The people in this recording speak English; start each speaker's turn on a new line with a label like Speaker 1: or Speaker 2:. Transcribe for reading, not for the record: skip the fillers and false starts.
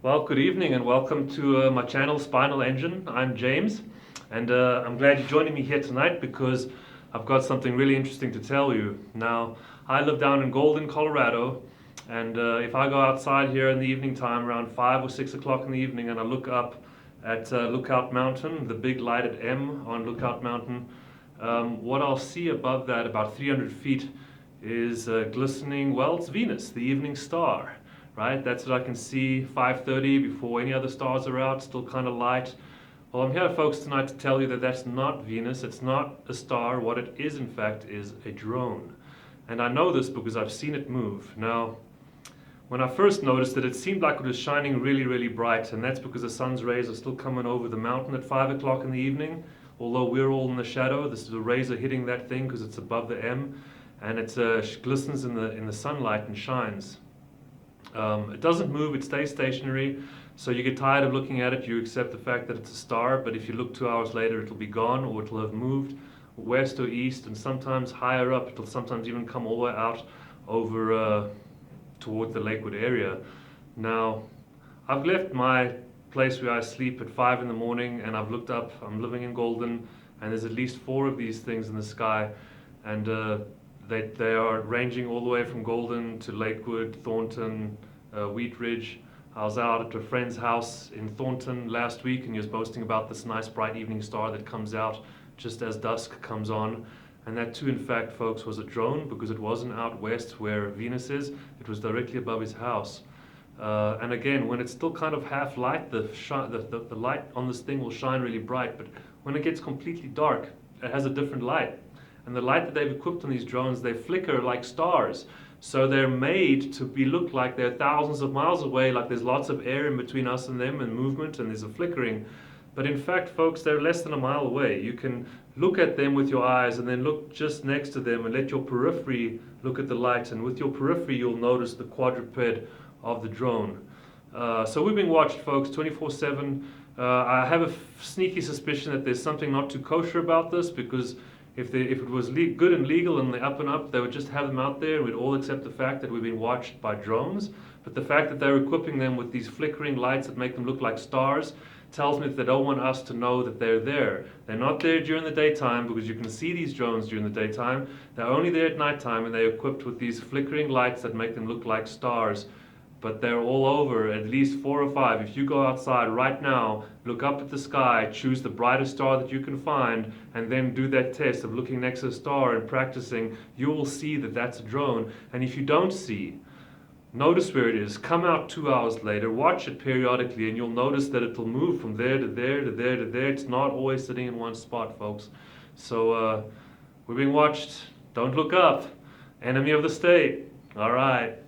Speaker 1: Well, good evening and welcome to my channel Spinal Engine. I'm James, and I'm glad you're joining me here tonight because I've got something really interesting to tell you. Now, I live down in Golden, Colorado, and if I go outside here in the evening time around 5 or 6 o'clock in the evening and I look up at Lookout Mountain, the big lighted M on Lookout Mountain, what I'll see above that, about 300 feet, is glistening, well, it's Venus, the evening star. Right, that's what I can see 5:30 before any other stars are out, still kind of light. Well, I'm here, folks, tonight to tell you that that's not Venus, it's not a star. What it is, in fact, is a drone. And I know this because I've seen it move. Now, when I first noticed it, it seemed like it was shining really, really bright, and that's because the sun's rays are still coming over the mountain at 5 o'clock in the evening. Although we're all in the shadow, the rays are hitting that thing because it's above the M, and it glistens in the sunlight and shines. It doesn't move, it stays stationary, so you get tired of looking at it, you accept the fact that it's a star, but if you look 2 hours later it'll be gone, or it'll have moved west or east, and sometimes higher up. It'll sometimes even come all the way out over toward the Lakewood area. Now, I've left my place where I sleep at 5 in the morning and I've looked up. I'm living in Golden, and there's at least 4 of these things in the sky, and they are ranging all the way from Golden to Lakewood, Thornton, Wheat Ridge. I was out at a friend's house in Thornton last week, and he was boasting about this nice bright evening star that comes out just as dusk comes on. And that too, in fact, folks, was a drone, because it wasn't out west where Venus is, it was directly above his house. And again, when it's still kind of half light, the light on this thing will shine really bright, but when it gets completely dark, it has a different light. And the light that they've equipped on these drones, they flicker like stars. So they're made to look like they're thousands of miles away, like there's lots of air in between us and them and movement, and there's a flickering. But in fact, folks, they're less than a mile away. You can look at them with your eyes and then look just next to them and let your periphery look at the light. And with your periphery, you'll notice the quadruped of the drone. So we're being watched, folks, 24/7. I have a sneaky suspicion that there's something not too kosher about this, because if it was good and legal and the up and up, they would just have them out there and we'd all accept the fact that we've been watched by drones. But the fact that they're equipping them with these flickering lights that make them look like stars tells me that they don't want us to know that they're there. They're not there during the daytime, because you can see these drones during the daytime. They're only there at nighttime, and they're equipped with these flickering lights that make them look like stars. But they're all over, at least 4 or 5. If you go outside right now, look up at the sky, choose the brightest star that you can find, and then do that test of looking next to the star and practicing, you will see that that's a drone. And if you don't see, notice where it is. Come out 2 hours later, watch it periodically, and you'll notice that it'll move from there to there to there to there. It's not always sitting in one spot, folks. So we're being watched. Don't look up. Enemy of the state. All right.